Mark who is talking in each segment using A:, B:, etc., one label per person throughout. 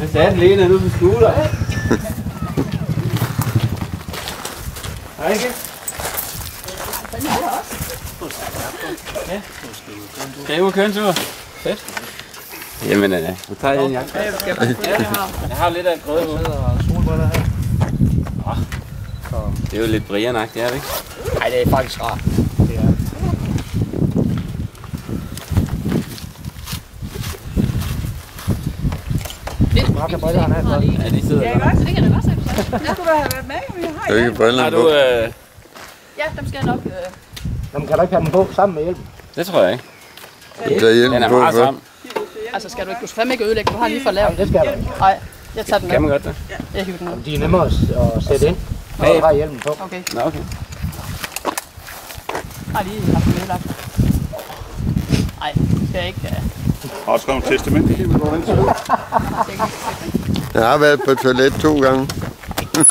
A: Hvad sagde Lena nu på skole? Hej ikke? Ja. Skal I ud og køre en tur? Fedt. Jamen, nu tager jeg en jakke. Jeg har lidt af et grøde på. Det er jo lidt Brian-agtigt, er det ikke?
B: Nej, det er faktisk rart. Det er.
A: Ja, de sidder der.
C: Det kan da godt se. Jeg skulle da have været med, men jeg har
D: ikke briller på.
C: Ja, dem skal jeg nok...
B: Jamen, kan du ikke have den på sammen med hjelmen?
A: Det tror jeg ikke.
D: Den
A: er meget sammen.
C: Altså, skal du ikke? Du skal fandme ikke ødelægge. Du har lige for lavt.
B: Det skal du ikke.
C: Nej, jeg tager den med.
A: Kan man godt det?
C: Jeg hiver den ud.
B: De er nemmere at sætte ind, når du har hjelmen på.
C: Okay.
A: Nå, okay.
C: Jeg har lige haft den ødelagt. Nej, det skal jeg ikke...
E: Har du skrevet testament?
D: Jeg har været på toilet 2 gange.
C: Ja,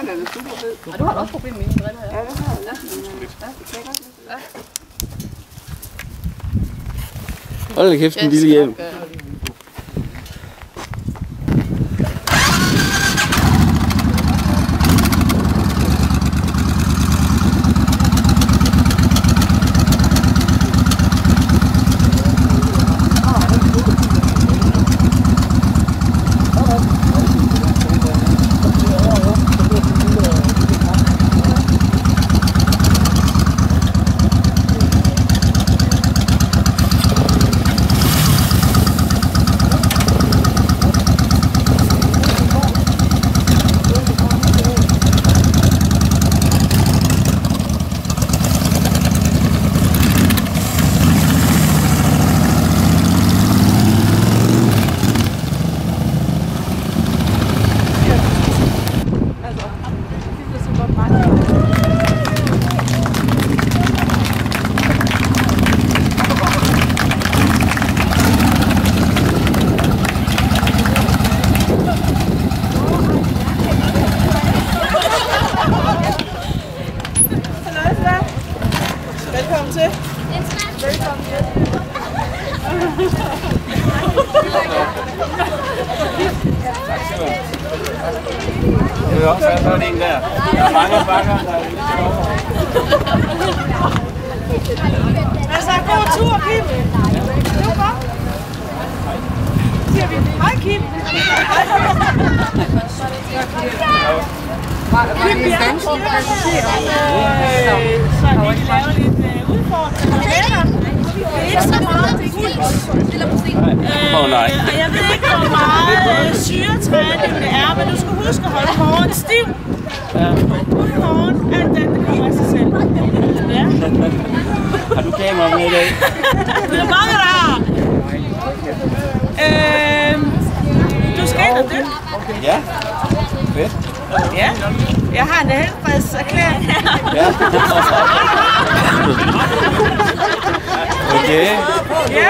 C: den er super fed. Og du har også problemer med mine briller her. Ja, det har jeg.
A: Hold da kæft, en lille hjelm.
C: Velkommen til. Velkommen til.
A: Det vil også være sådan en der. Der er mange bakker, der er lidt sjovere.
C: Altså, god tur, Kim. Det var godt. Siger vi, hej Kim. Kim, vi er på passagerer. Så vi kan lave lidt udfordringer. Det er ikke så meget til
A: nej.
C: Og jeg ved ikke, hvor meget syretræning det er, men du skal huske at holde hånden stiv. Uden hånden, alt den kommer af sig selv. Ja.
A: Har du kamera med i dag?
C: Det er mange, der har. Du skal ind og dykke.
A: Ja. Fedt.
C: Ja. Jeg har en helbredserklæring her.
A: Ja. Okay.
C: Ja.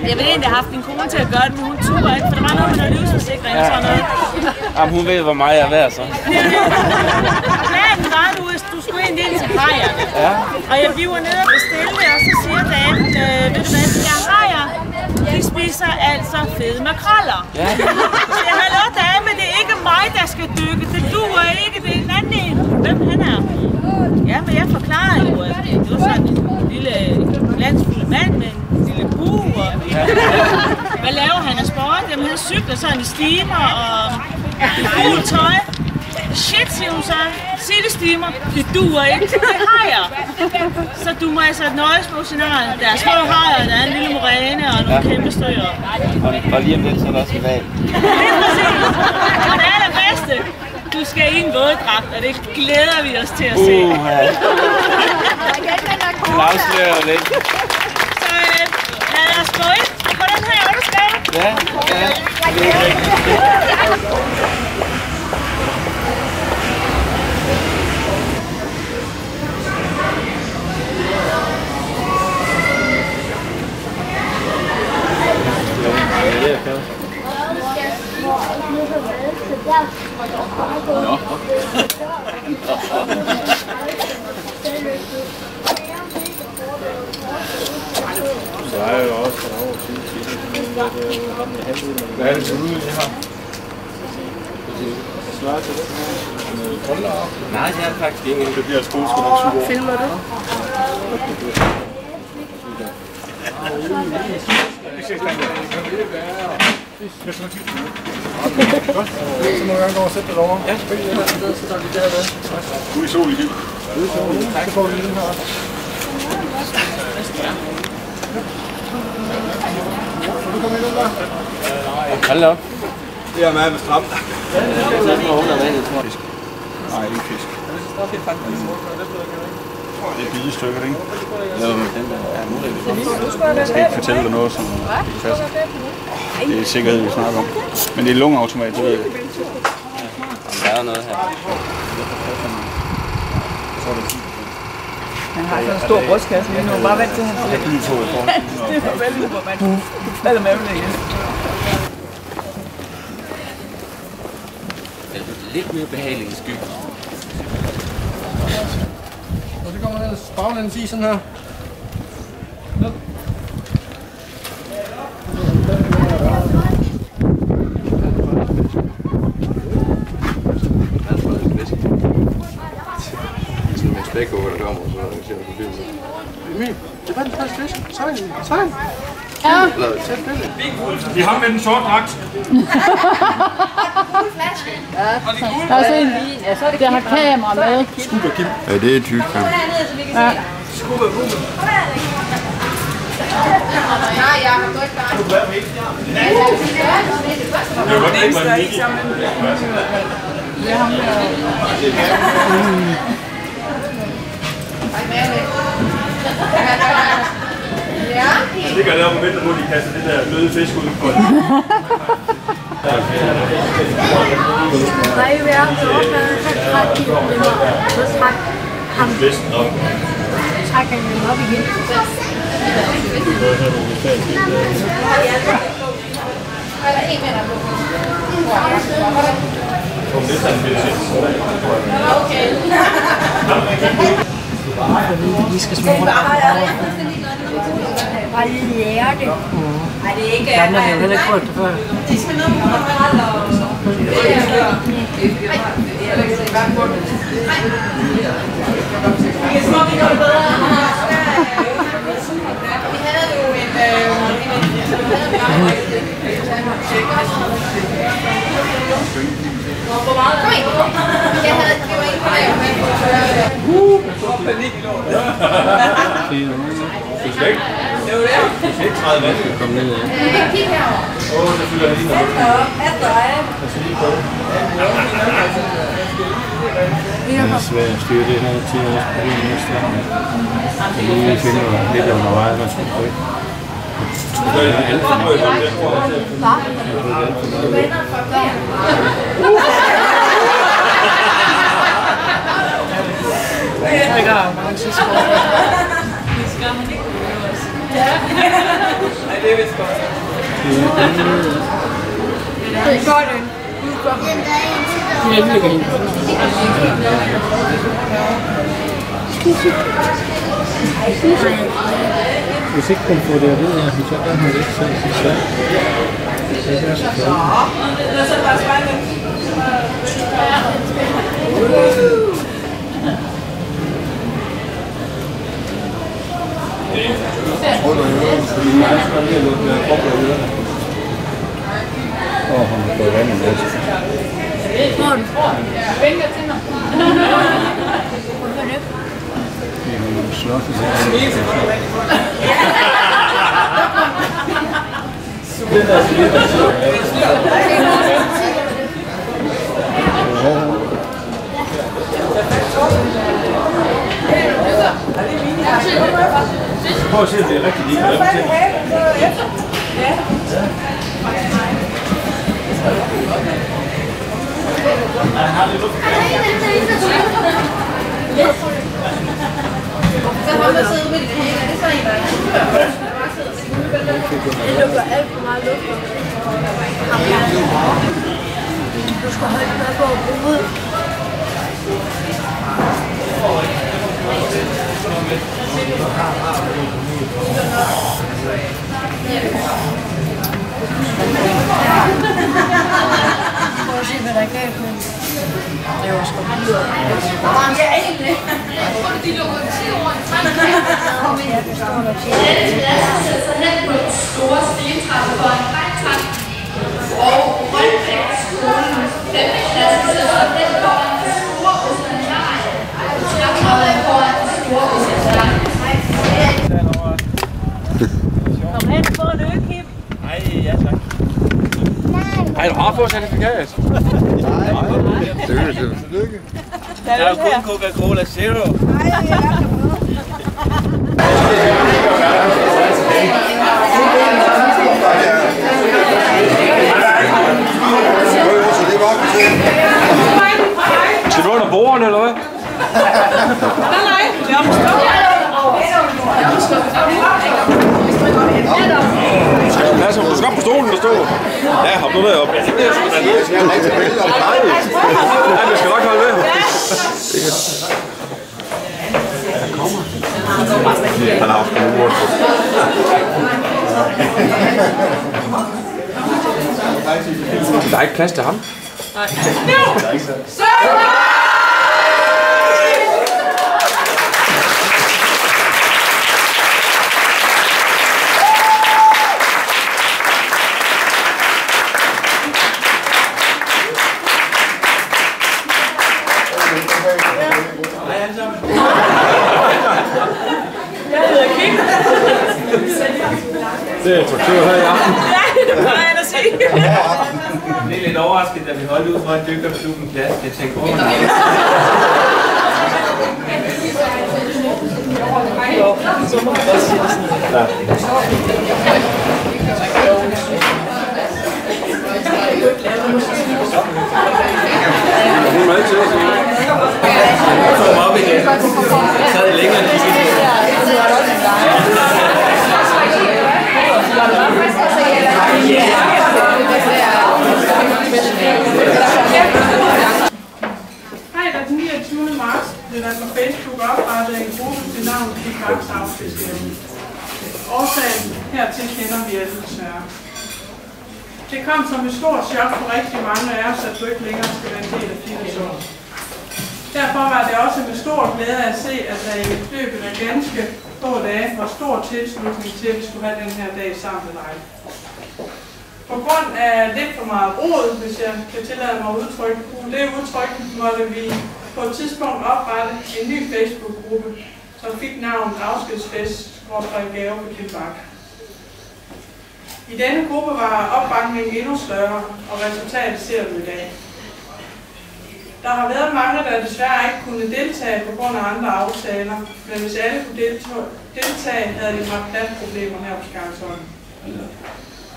C: Jeg ville egentlig have haft min kone til at gøre det, men hun turer ikke, for der var noget med noget livsforsikring og sådan noget.
A: Jamen, hun ved, hvor meget jeg er værd, så.
C: Planen var nu, at du skulle egentlig ind til hajerne.
A: Ja.
C: Og vi var nede og bestille det, og så siger damen, ved du hvad, de her hajer, de spiser altså fede makreller.
A: Ja.
C: Så jeg hallo dame, det er ikke mig, der skal dykke. Det duer ikke, det er en anden en. Hvem han er? Ja, men jeg forklarer jo, at det var sådan en lille glansfuld mand med en lille bue. Og hvad laver han af sport? Jamen han cykler sådan i stimer og i fuld tøj. Shit, siger hun så. Sig det, stimer. Det duer ikke. Det har jeg. Så du må altså nøjes med scenarien. Der er små hajer, der er en lille moræne og nogle kæmpe støjer.
A: Og lige om lidt, så er der også en valg.
C: Lige præcis. Og det allerbedste, du skal i en våddragt, og det glæder vi os til at se.
A: Ja. Den afslører jo lidt.
C: Så lad os gå ind på den her underskab.
A: Ja, ja. Så er jeg jo også over 10 timer.
E: Hvad er det for ude, I har?
A: Nej, det er faktisk ikke.
E: Det bliver sko, skal nok suge over.
F: Filmer du?
B: Så må jeg gerne gå og sætte dig derovre.
A: Ja, selvfølgelig.
E: Ude i sol igen.
B: Så får vi den her. Du kommer ind der.
A: Hold da op.
E: Det er meget med stram.
A: Fisk.
E: Nej, ikke fisk. Det er bidestykker, ikke?
A: Jo, men den der er muligt.
E: Jeg skal ikke fortælle dig noget, som passer. Det er sikkerhed, vi snakker om. Men det er lungeautomat, det ved jeg.
A: Der er noget her.
C: Han har sådan en stor brystkasse lige nu. Bare vent til han
E: Jeg bliver to i forhold.
C: det er farvel, hvor man falder med igen.
A: Lidt mere behageligt end sky.
B: Og så kommer der baglæns i sådan her.
D: Spækhugger, der kommer, så jeg ser på filmen.
B: Emil, det var den første fisk. Sejl.
F: Ja.
E: Vi har med den sorte dragt.
F: Der er sådan en, der har kamera med.
D: Ja, det er Tyskland.
F: Ja.
E: Jeg ligger deroppe og venter på, at de kaster det der bløde fisk ud for det.
G: Nej, vi er så træk så træk ham. Træk han op igen.
C: Vi skal små rundt.
G: Bare lige lære det.
C: Nej, det er ikke...
B: Jamen, jeg har heller ikke prøvet det før.
C: De skal ned på makrel og så. Jeg tror, vi går bedre. Vi havde jo hvor meget? Jeg havde det var ikke
E: Du skal ikke? Du skal ikke træde vand.
A: Kom ned, ja.
C: kig herovre.
E: Det fylder lige noget.
A: Det er svært at styre det her til at blive næste gang. Jeg lige finde lidt undervejs, hvad skal du ikke?
B: Hvis ikke kun får det at vide, så gør man det ikke selv. Det er så
A: Han har fået vand i næste.
F: Vinker til mig.
A: Slottet.
E: Prøv at se, at det er rigtigt lige.
G: Så holder jeg sidde med de hænger, det er så en, der det lukker alt for meget luft. Du skal holde dig på at bruge ud. Det var sgu vildt. Ja, egentlig. De lukker til over en træk. Så hen på den store stentrappe for en fejltrappe. Og Rønbæk-skolen, 5. klasse, sidder den foran den store oceanar. Trappen foran den store oceanar.
C: Kom hen på en øl, Kim.
E: Ej, ja tak.
A: Ej, du har fået certifikat.
D: Tillykke.
C: Der er
E: kun Coca-Cola Zero.
A: Skal du under bordene, eller hvad?
C: Nej, det er
A: Du skal op på stolen, der står. Ja, hop nu derop. Ja, det skal nok holde ved.
D: Han har haft en ord.
A: Der er ikke plads til ham.
C: Nej.
A: Det er tortur her i aften.
C: Ja, det plejer jeg at sige.
E: Det er lidt overrasket, da vi holdt ud fra en dykkerklubben plads. Jeg tænkte, åh nej. Jeg kom op igen. Jeg sad længere end
H: Fredag den 29. marts blev der på Facebook oprettet en gruppe til navn Kick-Ax-afskedsgave. Årsagen hertil kender vi alle desværre. Det kom som et stort chok for rigtig mange af os, at du ikke længere skal være en del af Filersund. Derfor var det også med stor glæde at se, at der i løbet af ganske få dage var stor tilslutning til, at vi skulle have den her dag sammen med dig. På grund af lidt for meget rod, hvis jeg kan tillade mig at bruge det udtryk, måtte vi på et tidspunkt oprette en ny Facebook-gruppe, som fik navnet Afskedsfest og gave på Kim Bak. I denne gruppe var opbakningen endnu større, og resultatet ser vi i dag. Der har været mange, der desværre ikke kunne deltage på grund af andre aftaler, men hvis alle kunne deltage, havde de haft pladsproblemer her på Skangsholm.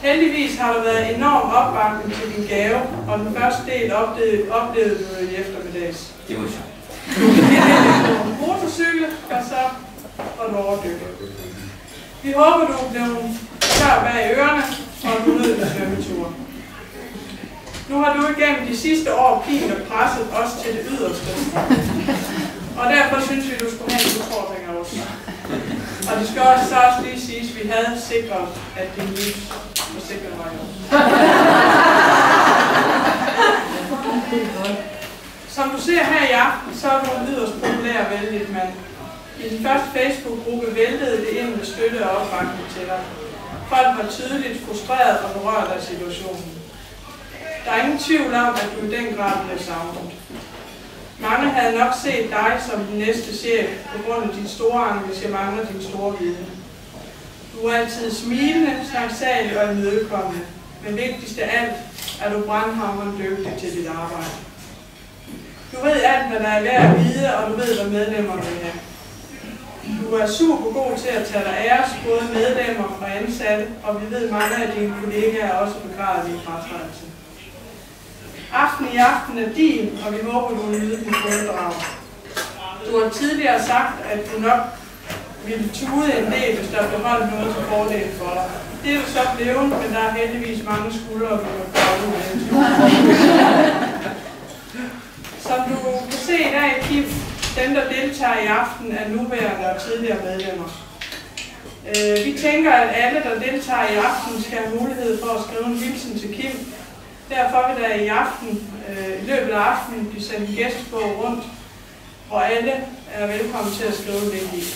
H: Heldigvis har der været enorm opbakning til din gave, og den første del oplevede du i eftermiddags.
E: Det var sjovt.
H: En motorcykel, og så var du overdykket. Vi håber, du blev tør bag ørerne, og du nød din svømmetur. Nu har du igennem de sidste år pint og presset os til det yderste. Og derfor synes vi, du skulle have en udfordring af os. Og det skal så også lige siges, at vi havde sikret, at din livsforsikring var jo. Som du ser her i aften, så er du en yderst populær og vældigt mand. I den første Facebook-gruppe væltede det ind med støtte og opbakning til dig. Folk var tydeligt frustreret og berørt af situationen. Der er ingen tvivl om, at du i den grad blev savnet. Mange havde nok set dig som den næste chef på grund af dit store engagement og din store viden. Du er altid smilende, snaksalig og imødekommende, men vigtigst af alt er du brandhamrende dygtig til dit arbejde. Du ved alt, hvad der er værd at vide, og du ved, hvad medlemmerne vil have. Du er super god til at tage dig af os, både medlemmer og ansatte, og vi ved, mange af dine kollegaer er også begravet i din fratrædelse. Aften i aften er din, og vi håber, du vil nyde den foredrag. Du har tidligere sagt, at du nok ville tude en del, hvis der blev holdt noget til fordel for dig. Det er jo så blevet, men der er heldigvis mange skuldre, vi må gøre med. Som du kan se i dag, Kim, dem der deltager i aften er nuværende og tidligere medlemmer. Vi tænker, at alle der deltager i aften skal have mulighed for at skrive en hilsen til Kim, Derfor vil der i aften, i løbet af aftenen, blive sendt en gæstebog rundt, hvor alle er velkommen til at skrive lidt i.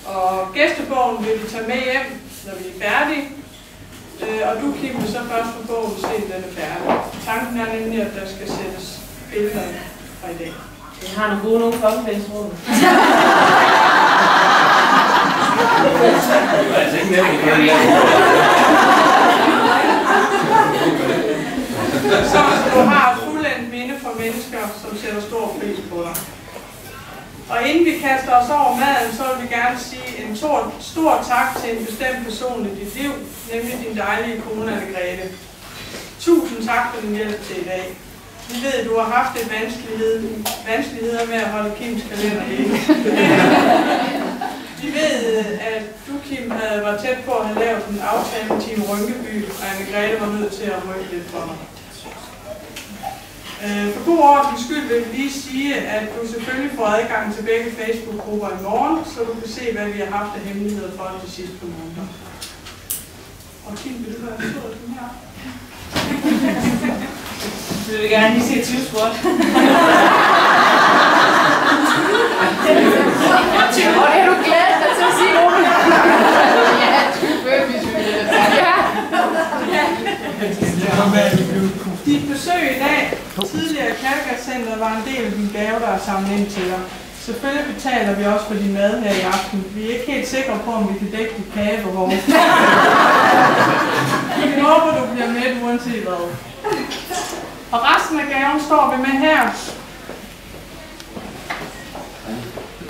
H: Og gæstebogen vil vi tage med hjem, når vi er færdige. Og du, Kim, vil så først få bogen se, at den er færdig. Tanken er nemlig, at der skal sættes billeder fra i dag.
C: Jeg har nogle gode nogle kongefansråd.
H: Så du har et fuldendt minde for mennesker, som sætter stor pris på dig. Og inden vi kaster os over maden, så vil vi gerne sige en stor tak til en bestemt person i dit liv, nemlig din dejlige kone Anne-Grethe. Tusind tak for din hjælp til i dag. Vi ved, at du har haft et vanskeligheder med at holde Kims kalender ikke. Vi ved, at du, Kim, var tæt på at have lavet en aftale med Team Rynkeby, og Anne-Grethe var nødt til at rykke lidt for dig. For god ordens skyld vil vi lige sige, at du selvfølgelig får adgang til begge Facebook-grupper i morgen, så du kan se, hvad vi har haft af hemmeligheder for de sidste par måneder. Og Kim, vil du være en stor den her?
C: Så vil vi gerne lige se 20 sport.
F: Og det er du glad til at sige, Ole.
H: Dit besøg i dag, tidligere i Kattegat-centret, var en del af din gave, der er samlet ind til dig. Selvfølgelig betaler vi også for din mad her i aften. Vi er ikke helt sikre på, om vi kan dække dit kagebehov. Vi håber, du bliver med, uanset hvad. Og resten af gaven står vi med her.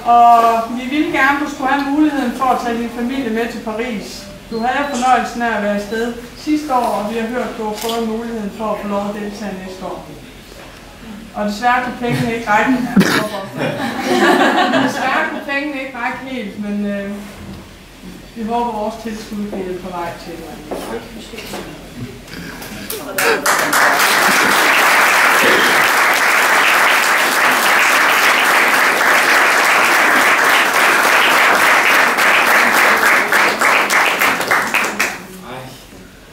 H: Og vi ville gerne, at du skulle have muligheden for at tage din familie med til Paris. Du havde fornøjelsen af at være afsted sidste år, og vi har hørt, at du har fået muligheden for at få lov at deltage næste år. Og desværre kunne pengene ikke række. Desværre kunne pengene ikke række helt, men vi håber, at vores tilskud kan hjælpe på vej til det.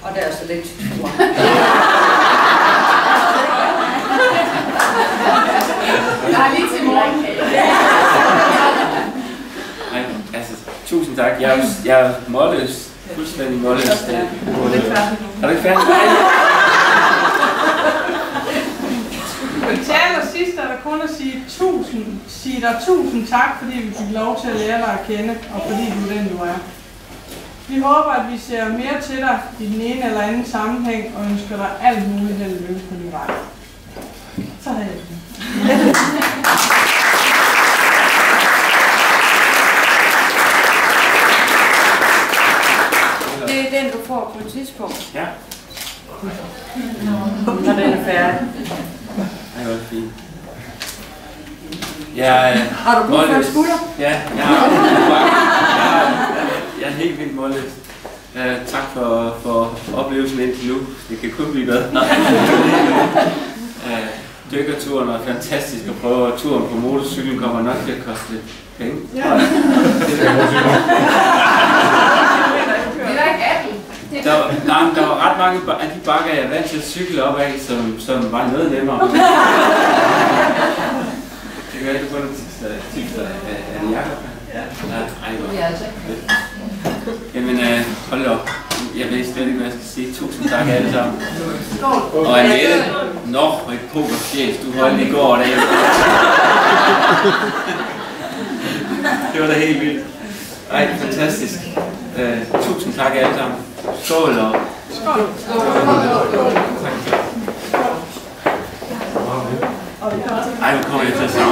C: Og der er så lidt tur.
F: Jeg er lige til morgen.
A: Nej, altså, tusind tak. Jeg er målløs. Fuldstændig målløs. Er du ikke færdig?
H: Til allersidst er der kun at sige dig tusind tak, fordi vi fik lov til at lære dig at kende, og fordi du er den, du er. Vi håber, at vi ser mere til dig i den ene eller anden sammenhæng, og ønsker dig alt muligt held og lykke på din vej. Så har jeg det.
C: Det er den, du får på et tidspunkt.
A: Ja.
C: Når den er færdig.
A: Det var fint. Har
C: du brug for en skulder?
A: Ja, jeg er helt vildt målløs. Tak for oplevelsen indtil nu. Det kan kun blive bedre. Dykkerturen var fantastisk at prøve. Turen på motorcyklen kommer nok til at koste lidt penge.
F: Ja.
A: Der var ret mange af de bakker, jeg er vant til at cykle op af, som var noget nemmere. Det kan jeg ikke få nogle tips af det, Jacob? Ja. Jamen, hold op. Jeg ved slet ikke, hvad jeg skal sige. Tusind tak alle sammen. Og Annette, hvor et pokerfjæs, du holdt i går derhjemme. Det var da helt vildt. Ej, fantastisk. Tusind tak alle sammen. Skål og...
H: Skål.
A: Ej, nu kommer jeg til at sige.